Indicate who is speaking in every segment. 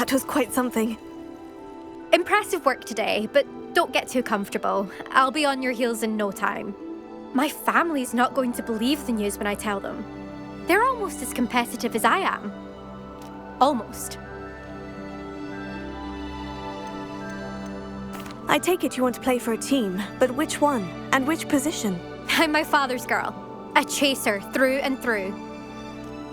Speaker 1: That was quite something.
Speaker 2: Impressive work today, but don't get too comfortable. I'll be on your heels in no time. My family's not going to believe the news when I tell them. They're almost as competitive as I am. Almost.
Speaker 1: I take it you want to play for a team, but which one? And which position?
Speaker 2: I'm my father's girl. A chaser through and through.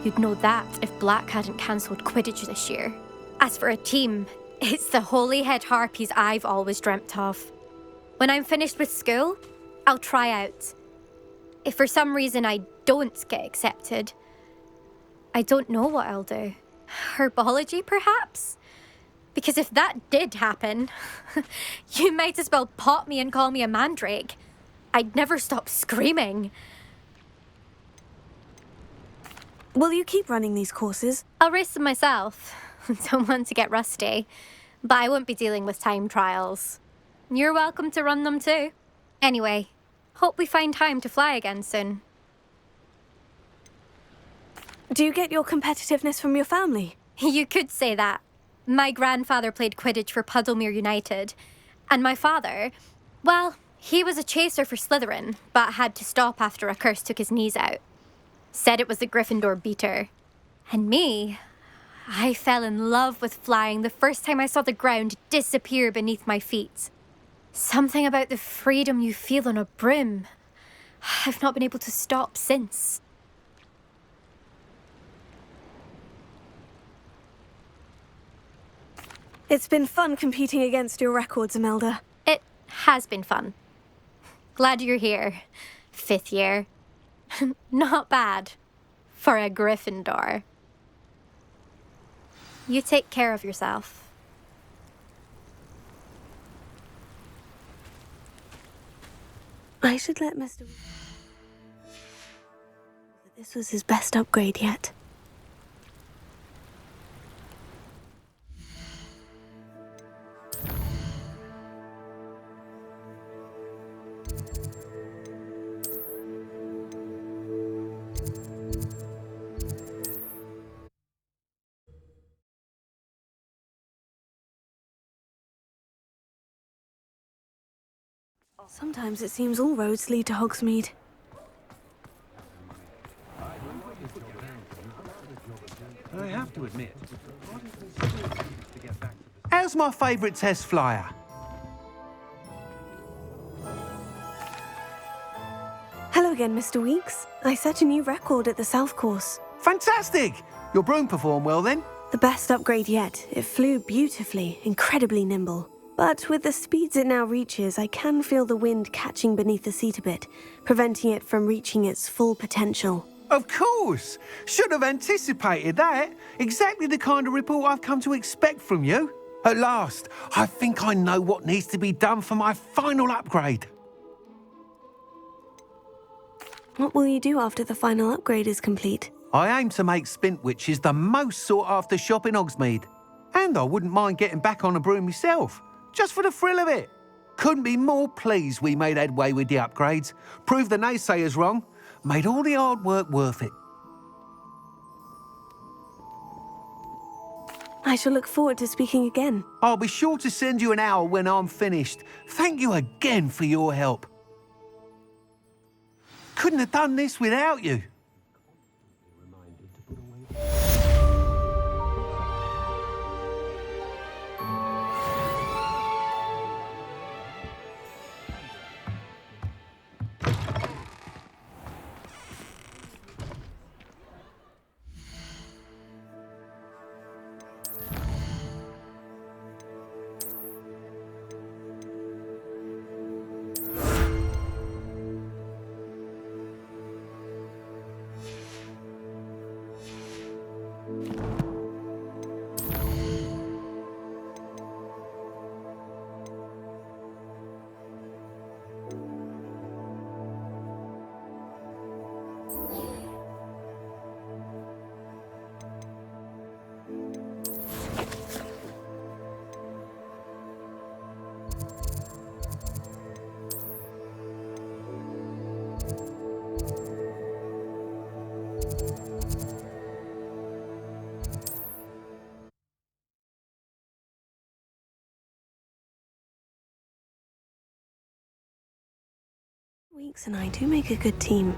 Speaker 2: You'd know that if Black hadn't cancelled Quidditch this year. As for a team, it's the Holyhead Harpies I've always dreamt of. When I'm finished with school, I'll try out. If for some reason I don't get accepted, I don't know what I'll do. Herbology, perhaps? Because if that did happen, you might as well pot me and call me a mandrake. I'd never stop screaming.
Speaker 1: Will you keep running these courses?
Speaker 2: I'll race them myself. Don't want to get rusty. But I won't be dealing with time trials. You're welcome to run them too. Anyway, hope we find time to fly again soon.
Speaker 1: Do you get your competitiveness from your family?
Speaker 2: You could say that. My grandfather played Quidditch for Puddlemere United. And my father, well, he was a chaser for Slytherin, but had to stop after a curse took his knees out. Said it was the Gryffindor beater. And me, I fell in love with flying the first time I saw the ground disappear beneath my feet. Something about the freedom you feel on a broom. I've not been able to stop since.
Speaker 1: It's been fun competing against your records, Imelda.
Speaker 2: It has been fun. Glad you're here. 5th year. Not bad. For a Gryffindor. You take care of yourself.
Speaker 1: I should let Mr. This was his best upgrade yet. Sometimes it seems all roads lead to Hogsmeade.
Speaker 3: I have to admit. How's my favourite test flyer?
Speaker 1: Hello again, Mr. Weeks. I set a new record at the South Course.
Speaker 3: Fantastic! Your broom performed well then?
Speaker 1: The best upgrade yet. It flew beautifully, incredibly nimble. But with the speeds it now reaches, I can feel the wind catching beneath the seat a bit, preventing it from reaching its full potential.
Speaker 3: Of course! Should have anticipated that. Exactly the kind of report I've come to expect from you. At last, I think I know what needs to be done for my final upgrade.
Speaker 1: What will you do after the final upgrade is complete?
Speaker 3: I aim to make Spintwitches the most sought-after shop in Hogsmeade. And I wouldn't mind getting back on a broom myself, just for the thrill of it. Couldn't be more pleased we made headway with the upgrades, proved the naysayers wrong, made all the hard work worth it.
Speaker 1: I shall look forward to speaking again.
Speaker 3: I'll be sure to send you an owl when I'm finished. Thank you again for your help. Couldn't have done this without you.
Speaker 1: Alex and I do make a good team.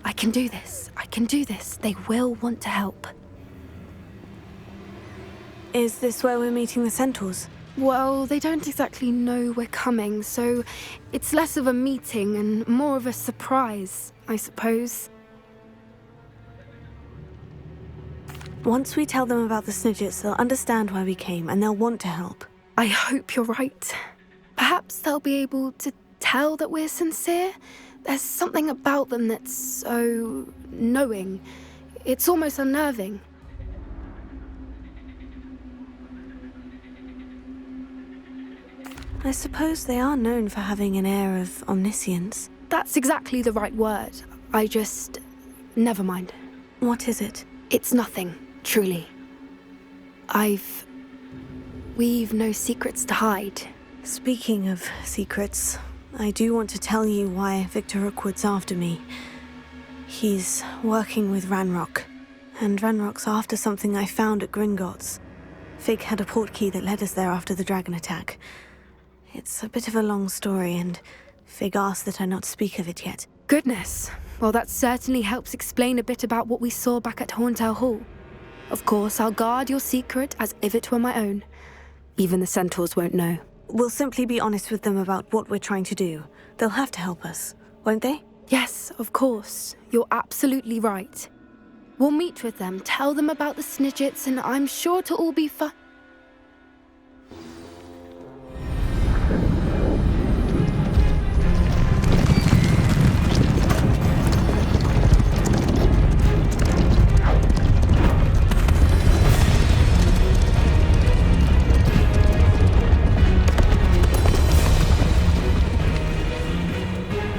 Speaker 4: I can do this. I can do this. They will want to help.
Speaker 1: Is this where we're meeting the centaurs?
Speaker 4: Well, they don't exactly know we're coming, so it's less of a meeting and more of a surprise, I suppose.
Speaker 1: Once we tell them about the Snidgets, they'll understand why we came and they'll want to help.
Speaker 4: I hope you're right. Perhaps they'll be able to tell that we're sincere. There's something about them that's so knowing. It's almost unnerving.
Speaker 1: I suppose they are known for having an air of omniscience.
Speaker 4: That's exactly the right word. Never mind.
Speaker 1: What is it?
Speaker 4: It's nothing, truly. We've no secrets to hide.
Speaker 1: Speaking of secrets, I do want to tell you why Victor Rookwood's after me. He's working with Ranrock, and Ranrock's after something I found at Gringotts. Fig had a portkey that led us there after the dragon attack. It's a bit of a long story, and Fig asked that I not speak of it yet.
Speaker 4: Goodness. Well, that certainly helps explain a bit about what we saw back at Horntail Hall. Of course, I'll guard your secret as if it were my own. Even the centaurs won't know.
Speaker 1: We'll simply be honest with them about what we're trying to do. They'll have to help us, won't they?
Speaker 4: Yes, of course. You're absolutely right. We'll meet with them, tell them about the Snidgets, and I'm sure it'll all be fun.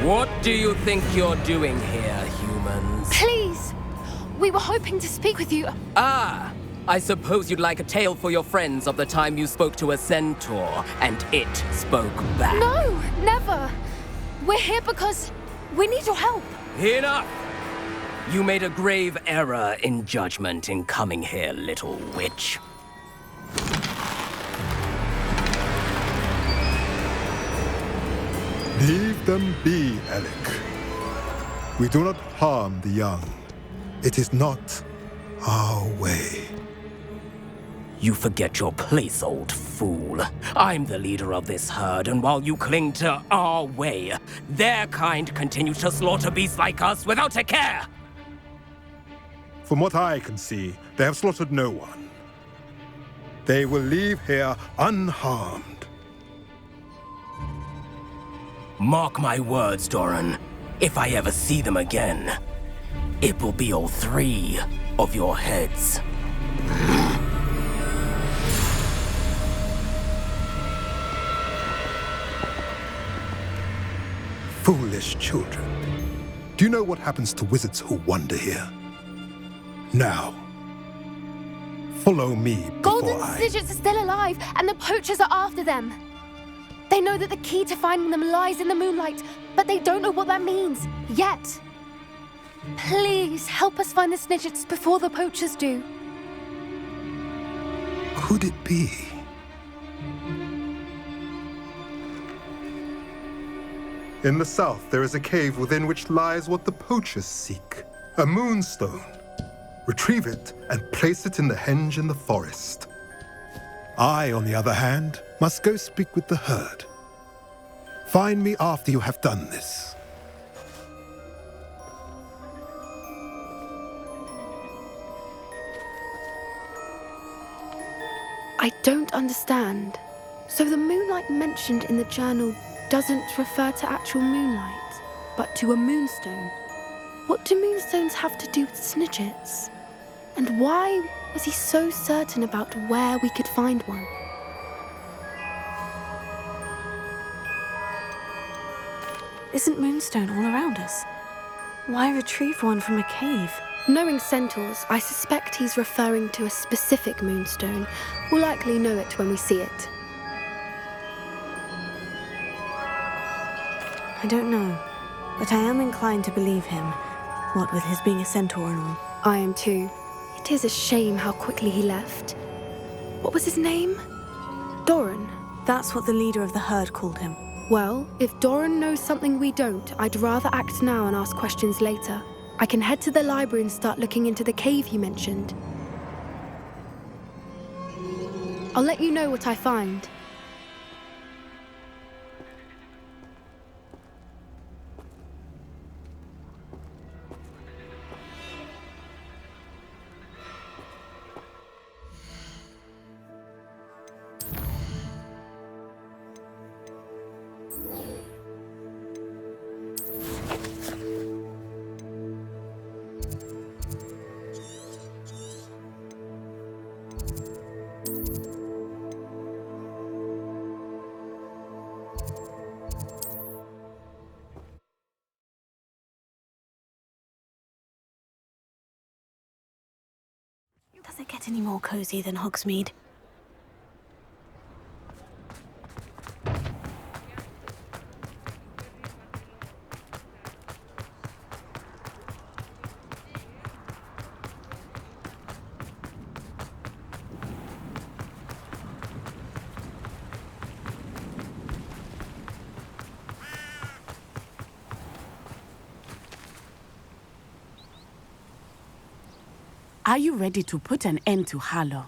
Speaker 5: What do you think you're doing here, humans?
Speaker 4: Please! We were hoping to speak with you.
Speaker 5: Ah! I suppose you'd like a tale for your friends of the time you spoke to a centaur, and it spoke back.
Speaker 4: No, never. We're here because we need your help.
Speaker 5: Enough! You made a grave error in judgment in coming here, little witch.
Speaker 6: Leave them be, Alec. We do not harm the young. It is not our way.
Speaker 5: You forget your place, old fool. I'm the leader of this herd, and while you cling to our way, their kind continue to slaughter beasts like us without a care!
Speaker 6: From what I can see, they have slaughtered no one. They will leave here unharmed.
Speaker 5: Mark my words, Doran. If I ever see them again, it will be all 3 of your heads.
Speaker 6: Foolish children. Do you know what happens to wizards who wander here? Now, follow me
Speaker 4: Golden
Speaker 6: before
Speaker 4: Snidgets are still alive, and the poachers are after them. They know that the key to finding them lies in the moonlight, but they don't know what that means, yet. Please, help us find the Snidgets before the poachers do.
Speaker 6: Could it be? In the south, there is a cave within which lies what the poachers seek. A moonstone. Retrieve it and place it in the henge in the forest. I, on the other hand, must go speak with the herd. Find me after you have done this.
Speaker 4: I don't understand. So the moonlight mentioned in the journal doesn't refer to actual moonlight, but to a moonstone. What do moonstones have to do with snidgets? And why was he so certain about where we could find one?
Speaker 1: Isn't moonstone all around us? Why retrieve one from a cave?
Speaker 4: Knowing centaurs, I suspect he's referring to a specific moonstone. We'll likely know it when we see it.
Speaker 1: I don't know, but I am inclined to believe him, what with his being a centaur and all.
Speaker 4: I am too. It is a shame how quickly he left. What was his name? Doran.
Speaker 1: That's what the leader of the herd called him.
Speaker 4: Well, if Doran knows something we don't, I'd rather act now and ask questions later. I can head to the library and start looking into the cave you mentioned. I'll let you know what I find.
Speaker 1: Does it get any more cozy than Hogsmeade?
Speaker 7: Are you ready to put an end to Harlow?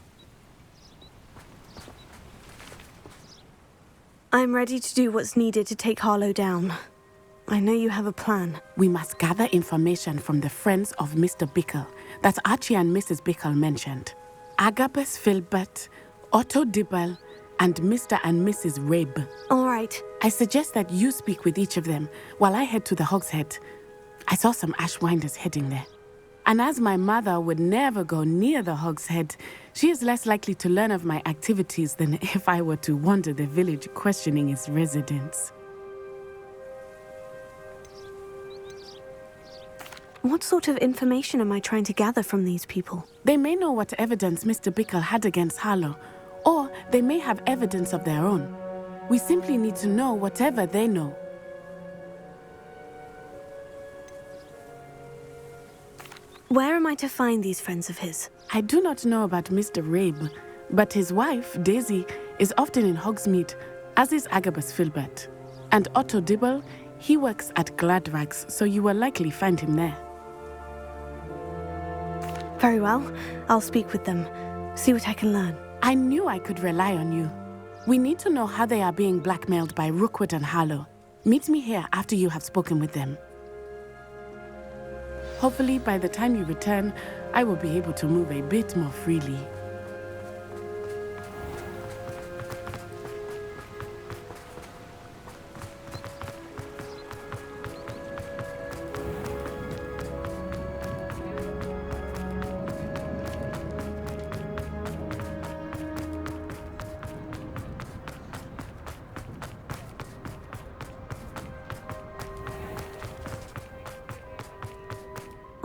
Speaker 1: I'm ready to do what's needed to take Harlow down. I know you have a plan.
Speaker 7: We must gather information from the friends of Mr. Bickle that Archie and Mrs. Bickle mentioned. Agabus Filbert, Otto Dibble, and Mr. and Mrs. Rabe.
Speaker 1: All right.
Speaker 7: I suggest that you speak with each of them while I head to the Hogshead. I saw some Ashwinders heading there. And as my mother would never go near the Hogshead, she is less likely to learn of my activities than if I were to wander the village questioning its residents.
Speaker 1: What sort of information am I trying to gather from these people?
Speaker 7: They may know what evidence Mr. Bickle had against Harlow, or they may have evidence of their own. We simply need to know whatever they know.
Speaker 1: Where am I to find these friends of his?
Speaker 7: I do not know about Mr. Rabe, but his wife, Daisy, is often in Hogsmeade, as is Agabus Filbert. And Otto Dibble, he works at Gladrags, so you will likely find him there.
Speaker 1: Very well. I'll speak with them. See what I can learn.
Speaker 7: I knew I could rely on you. We need to know how they are being blackmailed by Rookwood and Harlow. Meet me here after you have spoken with them. Hopefully, by the time you return, I will be able to move a bit more freely.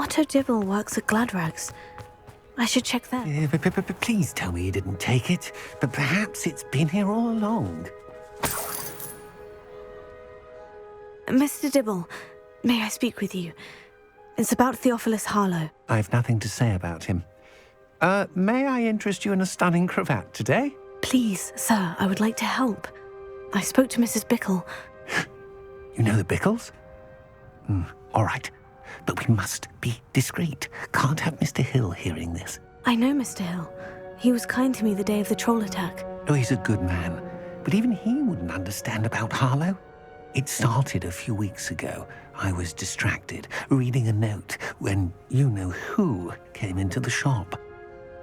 Speaker 1: Otto Dibble works at Gladrags. I should check that.
Speaker 3: But please tell me you didn't take it. But perhaps it's been here all along.
Speaker 1: Mr. Dibble, may I speak with you? It's about Theophilus Harlow.
Speaker 3: I've nothing to say about him. May I interest you in a stunning cravat today?
Speaker 1: Please, sir, I would like to help. I spoke to Mrs. Bickle.
Speaker 3: You know the Bickles? All right. But we must be discreet. Can't have Mr. Hill hearing this.
Speaker 1: I know Mr. Hill. He was kind to me the day of the troll attack.
Speaker 3: Oh, he's a good man. But even he wouldn't understand about Harlow. It started a few weeks ago. I was distracted, reading a note, when you-know-who came into the shop.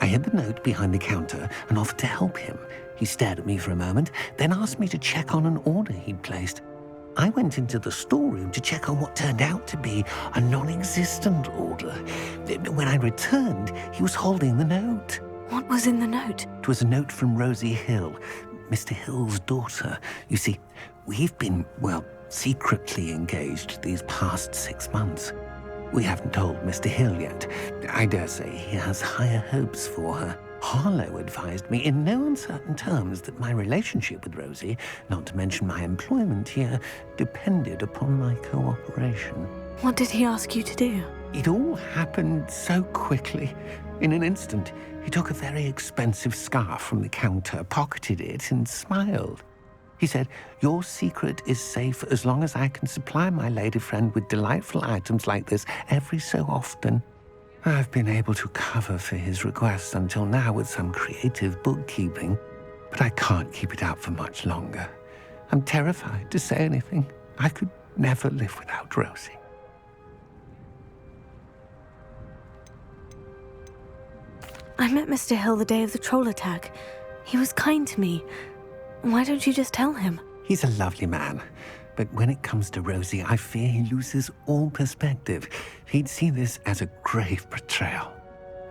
Speaker 3: I hid the note behind the counter and offered to help him. He stared at me for a moment, then asked me to check on an order he'd placed. I went into the storeroom to check on what turned out to be a non-existent order. When I returned, he was holding the note.
Speaker 1: What was in the note?
Speaker 3: It was a note from Rosie Hill, Mr. Hill's daughter. You see, we've been, secretly engaged these past 6 months. We haven't told Mr. Hill yet. I dare say he has higher hopes for her. Harlow advised me in no uncertain terms that my relationship with Rosie, not to mention my employment here, depended upon my cooperation.
Speaker 1: What did he ask you to do?
Speaker 3: It all happened so quickly. In an instant, he took a very expensive scarf from the counter, pocketed it, and smiled. He said, "Your secret is safe as long as I can supply my lady friend with delightful items like this every so often." I've been able to cover for his request until now with some creative bookkeeping, but I can't keep it out for much longer. I'm terrified to say anything. I could never live without Rosie.
Speaker 1: I met Mr. Hill the day of the troll attack. He was kind to me. Why don't you just tell him?
Speaker 3: He's a lovely man, but when it comes to Rosie, I fear he loses all perspective. He'd see this as a grave betrayal.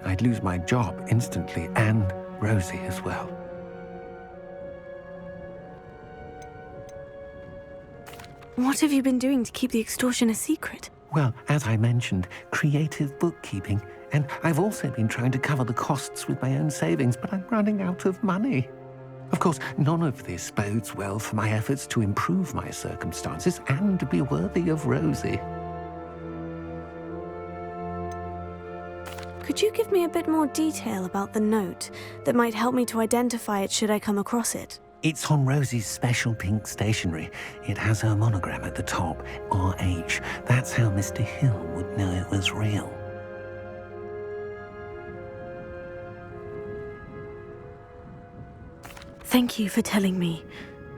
Speaker 3: I'd lose my job instantly, and Rosie as well.
Speaker 1: What have you been doing to keep the extortion a secret?
Speaker 3: Well, as I mentioned, creative bookkeeping, and I've also been trying to cover the costs with my own savings, but I'm running out of money. Of course, none of this bodes well for my efforts to improve my circumstances and to be worthy of Rosie.
Speaker 1: Could you give me a bit more detail about the note that might help me to identify it should I come across it?
Speaker 3: It's on Rosie's special pink stationery. It has her monogram at the top, RH. That's how Mr. Hill would know it was real.
Speaker 1: Thank you for telling me.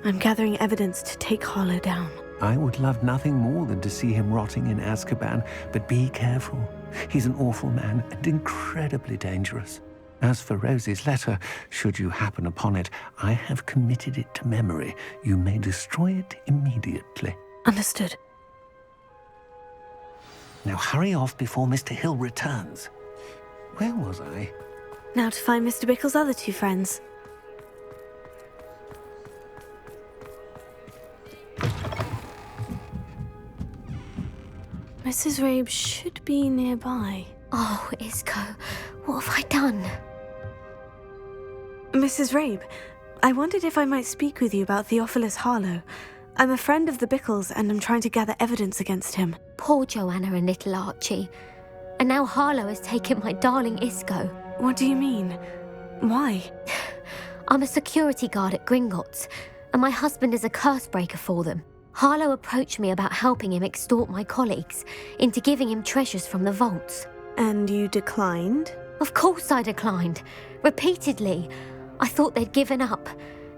Speaker 1: I'm gathering evidence to take Harlow down.
Speaker 3: I would love nothing more than to see him rotting in Azkaban, but be careful. He's an awful man and incredibly dangerous. As for Rosie's letter, should you happen upon it, I have committed it to memory. You may destroy it immediately.
Speaker 1: Understood.
Speaker 3: Now hurry off before Mr. Hill returns. Where was I?
Speaker 1: Now to find Mr. Bickle's other two friends. Mrs. Rabe should be nearby.
Speaker 2: Oh, Isco, what have I done?
Speaker 1: Mrs. Rabe, I wondered if I might speak with you about Theophilus Harlow. I'm a friend of the Bickles and I'm trying to gather evidence against him.
Speaker 2: Poor Joanna and little Archie. And now Harlow has taken my darling Isco.
Speaker 1: What do you mean? Why?
Speaker 2: I'm a security guard at Gringotts, and my husband is a curse breaker for them. Harlow approached me about helping him extort my colleagues into giving him treasures from the vaults.
Speaker 1: And you declined?
Speaker 2: Of course I declined. Repeatedly. I thought they'd given up,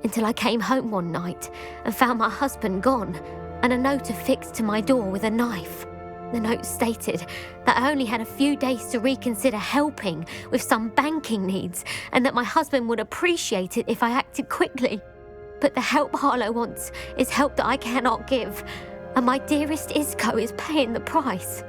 Speaker 2: until I came home one night and found my husband gone, and a note affixed to my door with a knife. The note stated that I only had a few days to reconsider helping with some banking needs, and that my husband would appreciate it if I acted quickly. But the help Harlow wants is help that I cannot give, and my dearest Isco is paying the price.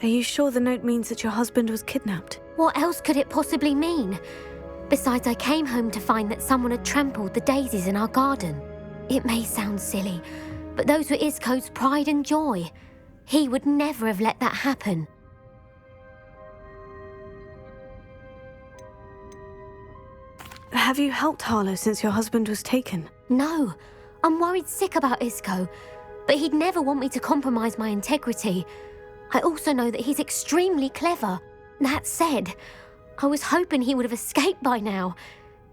Speaker 1: Are you sure the note means that your husband was kidnapped?
Speaker 2: What else could it possibly mean? Besides, I came home to find that someone had trampled the daisies in our garden. It may sound silly, but those were Isco's pride and joy. He would never have let that happen.
Speaker 1: Have you helped Harlow since your husband was taken?
Speaker 2: No, I'm worried sick about Isco, but he'd never want me to compromise my integrity. I also know that he's extremely clever. That said, I was hoping he would have escaped by now.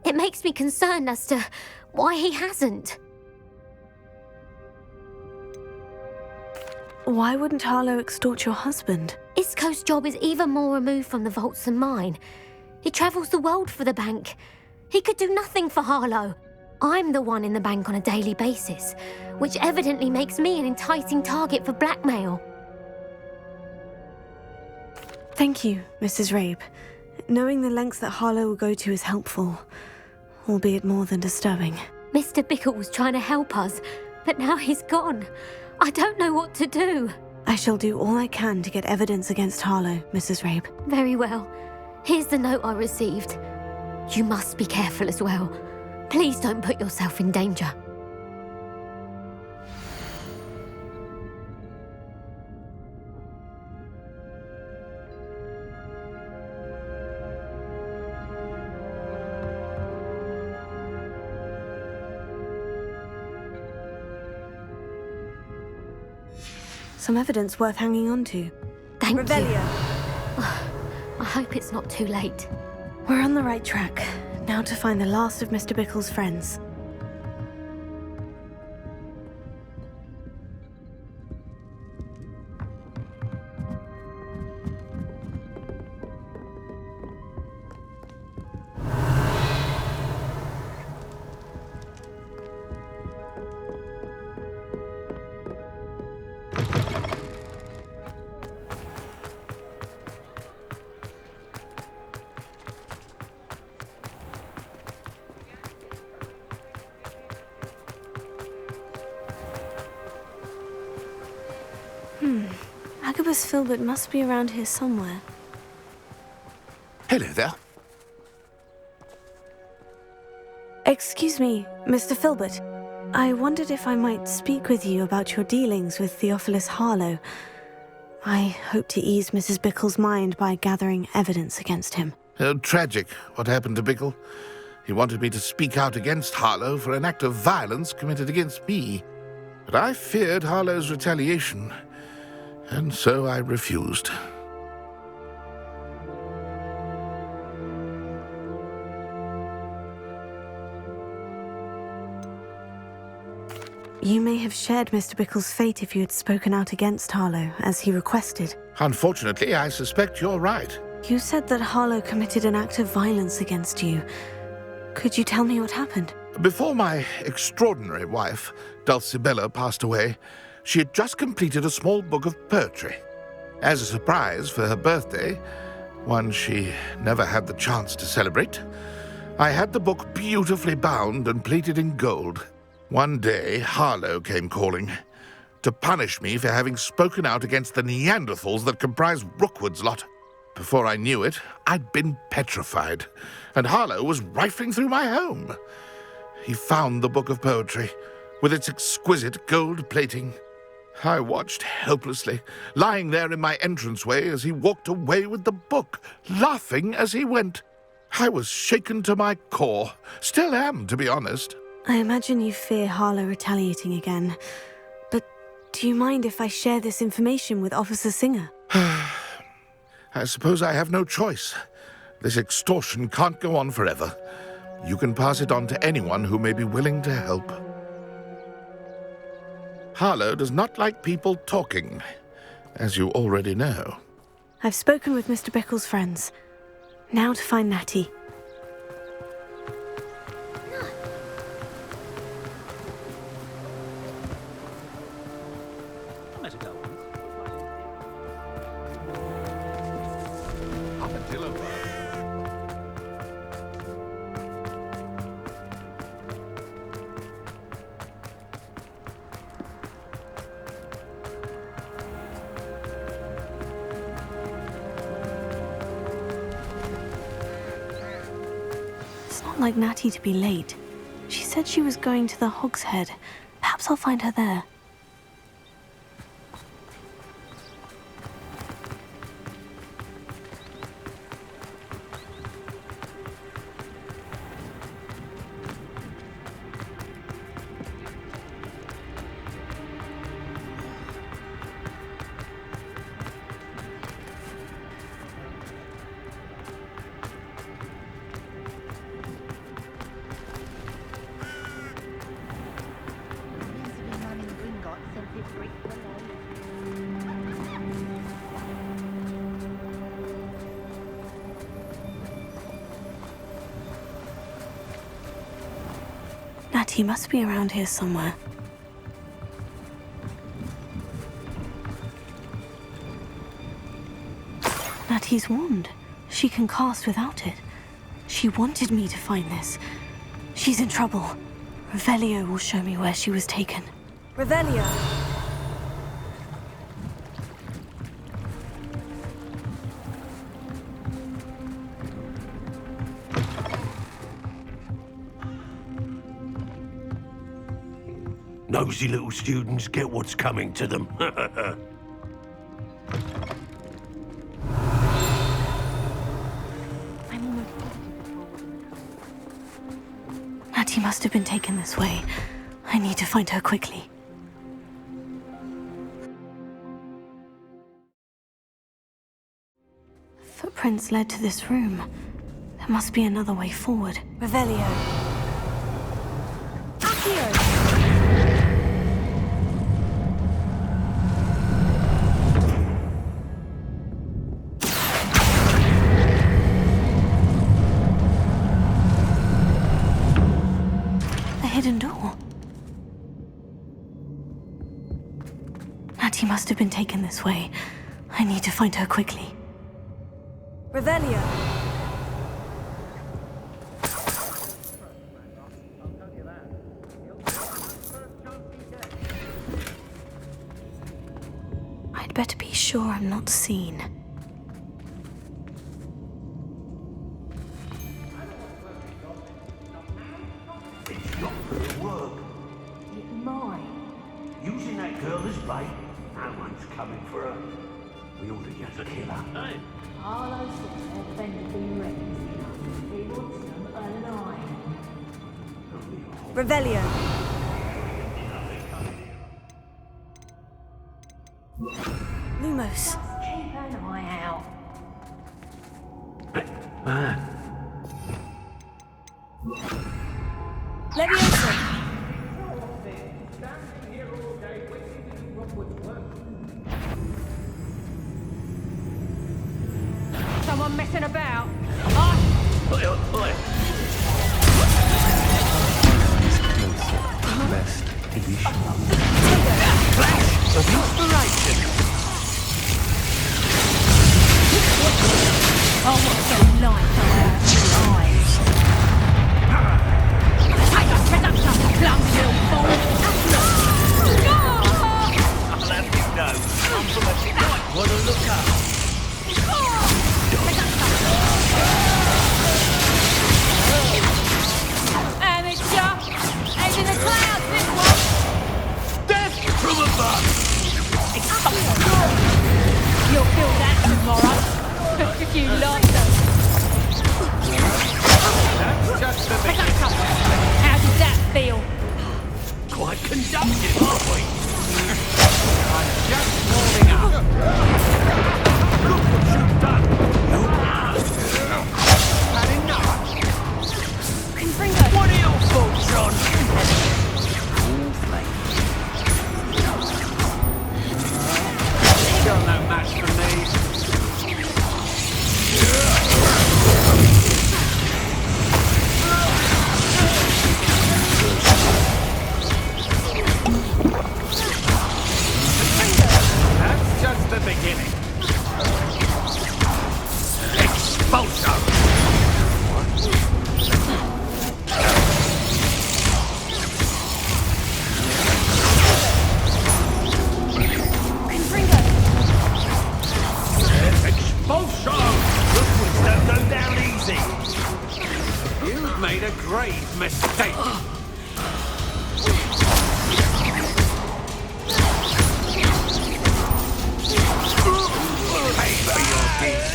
Speaker 2: It makes me concerned as to why he hasn't.
Speaker 1: Why wouldn't Harlow extort your husband?
Speaker 2: Isco's job is even more removed from the vaults than mine. He travels the world for the bank. He could do nothing for Harlow. I'm the one in the bank on a daily basis, which evidently makes me an enticing target for blackmail.
Speaker 1: Thank you, Mrs. Rabe. Knowing the lengths that Harlow will go to is helpful. albeit more than disturbing.
Speaker 2: Mr. Bickle was trying to help us, but now he's gone. I don't know what to do.
Speaker 1: I shall do all I can to get evidence against Harlow, Mrs. Rabe.
Speaker 2: Very well. Here's the note I received. You must be careful as well. Please don't put yourself in danger.
Speaker 1: Some evidence worth hanging on to.
Speaker 2: Thank you.
Speaker 1: Revelio.
Speaker 2: I hope it's not too late.
Speaker 1: We're on the right track. Now to find the last of Mr. Bickle's friends. Agabus Filbert must be around here somewhere.
Speaker 8: Hello there.
Speaker 1: Excuse me, Mr. Filbert. I wondered if I might speak with you about your dealings with Theophilus Harlow. I hope to ease Mrs. Bickle's mind by gathering evidence against him.
Speaker 8: Tragic, what happened to Bickle. He wanted me to speak out against Harlow for an act of violence committed against me. But I feared Harlow's retaliation, and so I refused.
Speaker 1: You may have shared Mr. Bickle's fate if you had spoken out against Harlow, as he requested.
Speaker 8: Unfortunately, I suspect you're right.
Speaker 1: You said that Harlow committed an act of violence against you. Could you tell me what happened?
Speaker 8: Before my extraordinary wife, Dulcibella, passed away, she had just completed a small book of poetry. As a surprise for her birthday, one she never had the chance to celebrate, I had the book beautifully bound and plated in gold. One day, Harlow came calling to punish me for having spoken out against the Neanderthals that comprise Rookwood's lot. Before I knew it, I'd been petrified, and Harlow was rifling through my home. He found the book of poetry, with its exquisite gold plating. I watched helplessly, lying there in my entranceway as he walked away with the book, laughing as he went. I was shaken to my core, still am, to be honest.
Speaker 1: I imagine you fear Harlow retaliating again. But do you mind if I share this information with Officer Singer?
Speaker 8: I suppose I have no choice. This extortion can't go on forever. You can pass it on to anyone who may be willing to help. Harlow does not like people talking, as you already know.
Speaker 1: I've spoken with Mr. Bickle's friends. Now to find Natty. Like Natty to be late. She said she was going to the Hog's Head. Perhaps I'll find her there. Natty must be around here somewhere. Natty's wand. She can cast without it. She wanted me to find this. She's in trouble. Revelio will show me where she was taken. Revelio!
Speaker 9: Nosy little students get what's coming to them.
Speaker 1: Natty must have been taken this way. I need to find her quickly. Footprints led to this room. There must be another way forward. Revelio. Accio! Hidden door. Natty must have been taken this way. I need to find her quickly. Revelio. I'd better be sure I'm not seen.
Speaker 9: Using that girl as bait, no one's coming for her. We ought to get a killer. Hey.
Speaker 10: Arlo said defended the rings. He wants them alive.
Speaker 1: Revelio. Lumos.
Speaker 10: Keep an eye out.
Speaker 1: Leviosa.
Speaker 10: Someone messing about?
Speaker 3: Lest he be sure. Flash of inspiration.
Speaker 10: I want the light to our eyes. Take a head up, some clumsy little fool.
Speaker 9: I'll have you know, I'm from a big white. Want to look up?
Speaker 10: Amateur! He's in the clouds, this one!
Speaker 9: Death from above!
Speaker 10: You'll feel that tomorrow, if you like them.
Speaker 9: That's just the beginning.
Speaker 10: How did that feel?
Speaker 9: Quite conductive, aren't we?
Speaker 3: I'm just warming up.
Speaker 9: Look what you've done!
Speaker 3: Had enough.
Speaker 9: What are your thoughts on?
Speaker 3: All flame. Still no match for me. That's just the beginning. Expulso! Expulso! Rookwards don't go down easy. You've made a grave mistake. Pay for your deeds.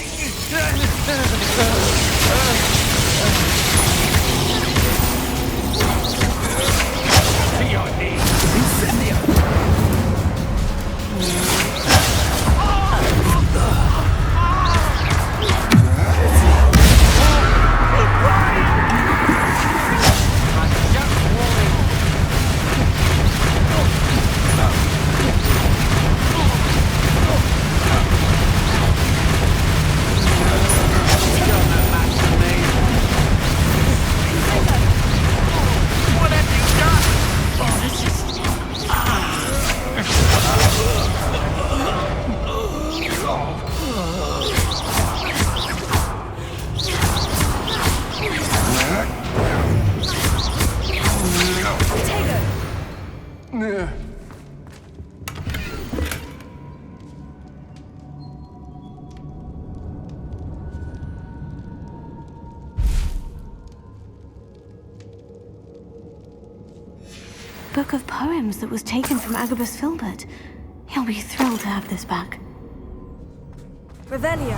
Speaker 1: book of poems that was taken from Agabus Filbert. He'll be thrilled to have this back. Revelio.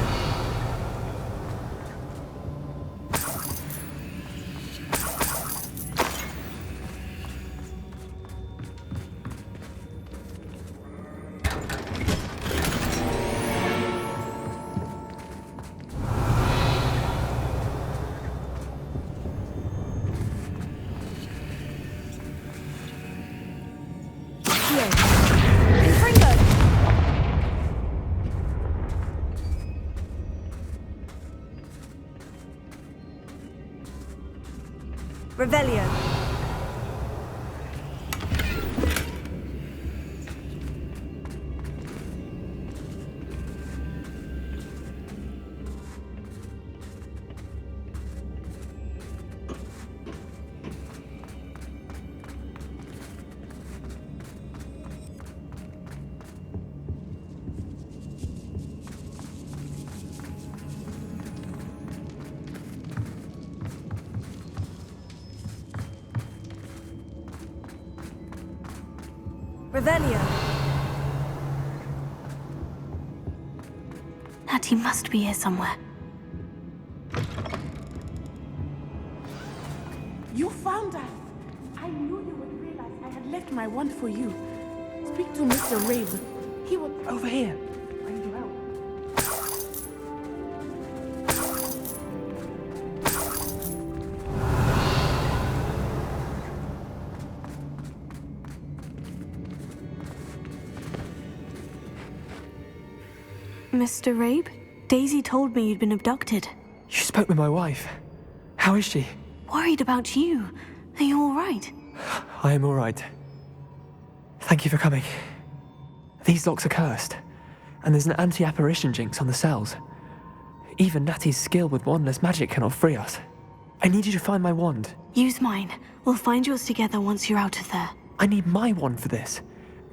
Speaker 1: Revelio. Revelio. Natty must be here somewhere.
Speaker 7: You found us! I knew you would realize I had left my wand for you. Speak to Mr. Rabe. He will...
Speaker 11: Over here. I need your help.
Speaker 1: Mr. Rabe? Daisy told me you'd been abducted.
Speaker 11: You spoke with my wife. How is she?
Speaker 1: Worried about you. Are you all right?
Speaker 11: I am all right. Thank you for coming. These locks are cursed, and there's an anti-apparition jinx on the cells. Even Natty's skill with wandless magic cannot free us. I need you to find my wand.
Speaker 1: Use mine. We'll find yours together once you're out of there.
Speaker 11: I need my wand for this.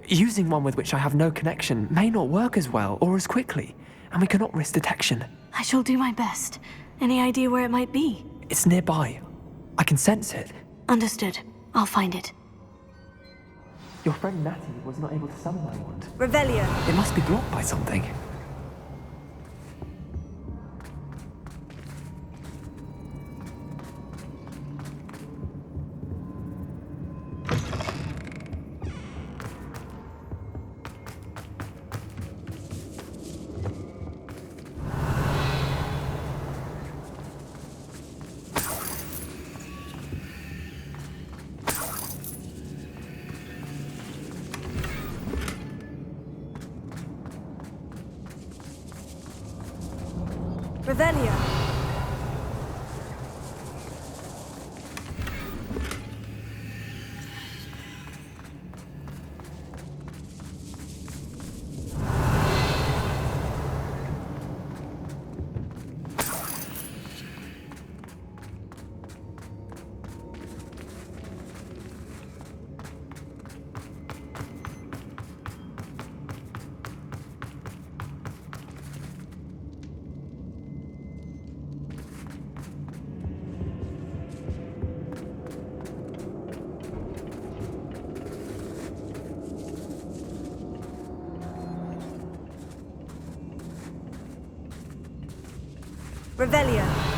Speaker 11: Using one with which I have no connection may not work as well or as quickly, and we cannot risk detection.
Speaker 1: I shall do my best. Any idea where it might be?
Speaker 11: It's nearby. I can sense it.
Speaker 1: Understood. I'll find it.
Speaker 11: Your friend Natty was not able to summon my wand.
Speaker 1: Revelio.
Speaker 11: It must be blocked by something.
Speaker 1: Revelio. Revelio.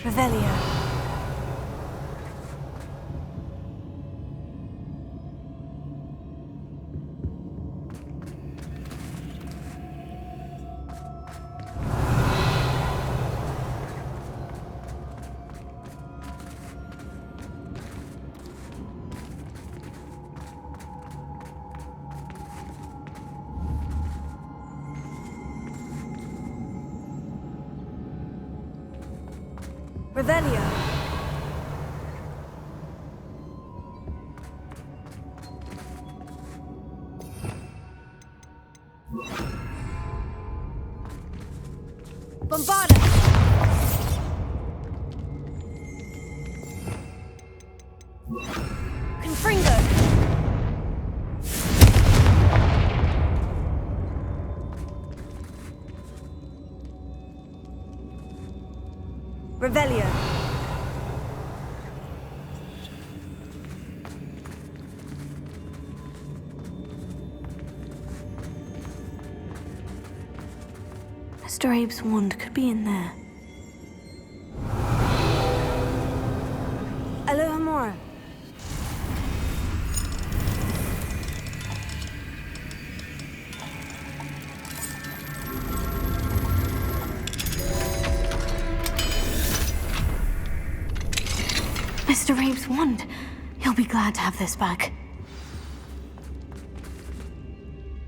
Speaker 1: Revelio. Revelio. Bombarda. Confringo. Revelio. Mr. Abe's wand could be in there. Alohomora. Mr. Abe's wand. He'll be glad to have this back.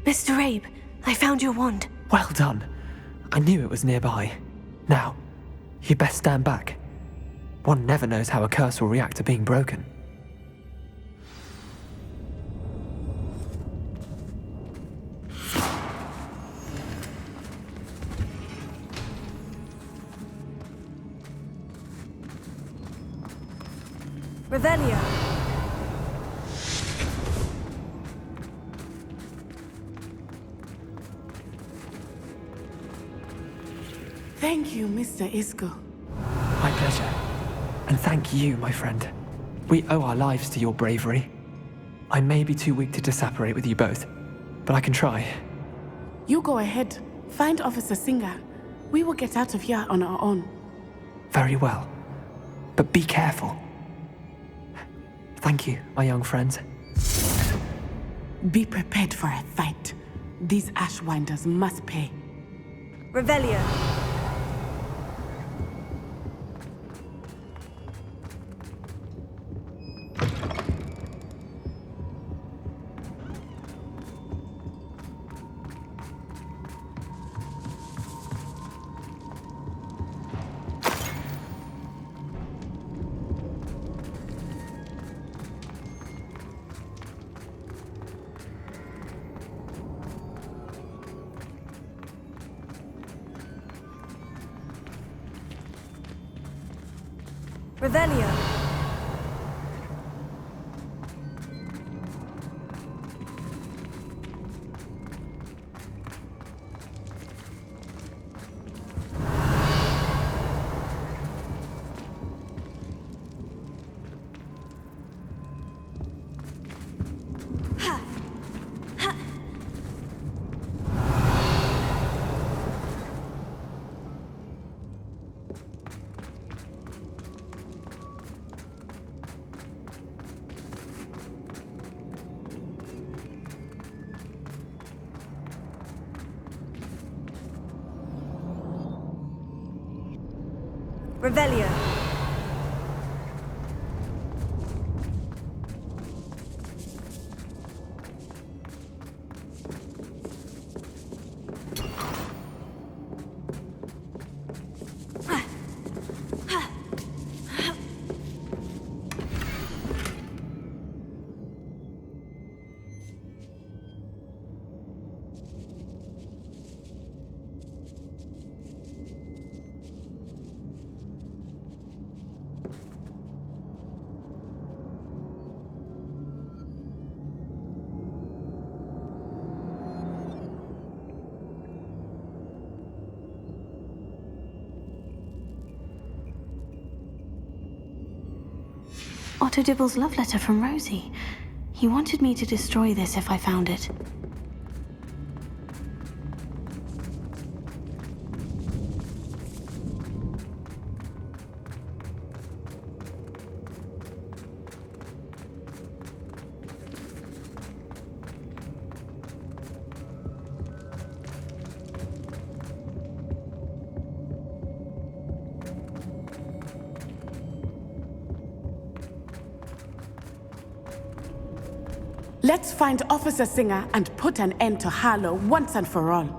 Speaker 1: Mr. Abe, I found your wand.
Speaker 11: Well done. I knew it was nearby. Now, you best stand back. One never knows how a curse will react to being broken.
Speaker 1: Revelio.
Speaker 7: Thank you, Mr. Isco.
Speaker 11: My pleasure. And thank you, my friend. We owe our lives to your bravery. I may be too weak to disapparate with you both, but I can try.
Speaker 7: You go ahead. Find Officer Singer. We will get out of here on our own.
Speaker 11: Very well. But be careful. Thank you, my young friends.
Speaker 7: Be prepared for a fight. These Ashwinders must pay.
Speaker 1: Revelio. Revelio. Revelio. Otto Dibble's love letter from Rosie. He wanted me to destroy this if I found it.
Speaker 7: Let's find Officer Singer and put an end to Harlow once and for all.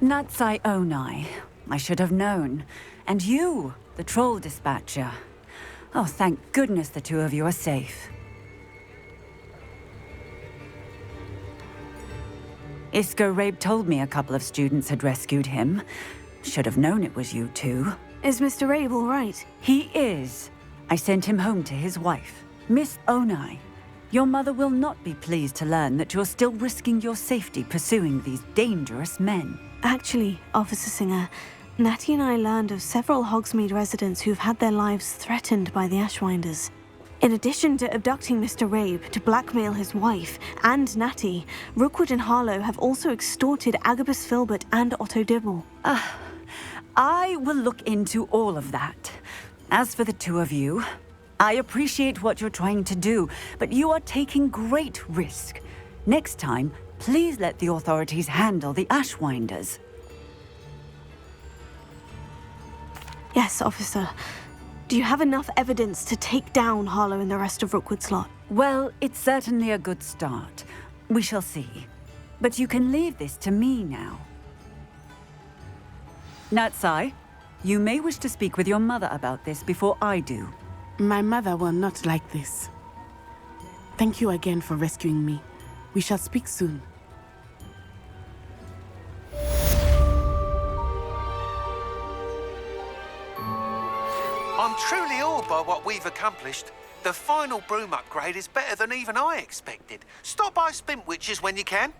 Speaker 12: Natsai Onai. I should have known. And you, the troll dispatcher. Oh, thank goodness the two of you are safe. Isco Rabe told me a couple of students had rescued him. Should have known it was you two.
Speaker 1: Is Mr. Rabe all right?
Speaker 12: He is. I sent him home to his wife, Miss Onai. Your mother will not be pleased to learn that you're still risking your safety pursuing these dangerous men.
Speaker 1: Actually, Officer Singer, Natty and I learned of several Hogsmeade residents who've had their lives threatened by the Ashwinders. In addition to abducting Mr. Rabe to blackmail his wife and Natty, Rookwood and Harlow have also extorted Agabus Filbert and Otto Dibble.
Speaker 12: I will look into all of that. As for the two of you, I appreciate what you're trying to do, but you are taking great risk. Next time, please let the authorities handle the Ashwinders.
Speaker 1: Yes, officer. Do you have enough evidence to take down Harlow and the rest of Rookwood's lot?
Speaker 12: Well, it's certainly a good start. We shall see. But you can leave this to me now. Natsai, you may wish to speak with your mother about this before I do.
Speaker 7: My mother will not like this. Thank you again for rescuing me. We shall speak soon.
Speaker 3: I'm truly awed by what we've accomplished. The final broom upgrade is better than even I expected. Stop by Spintwitches when you can.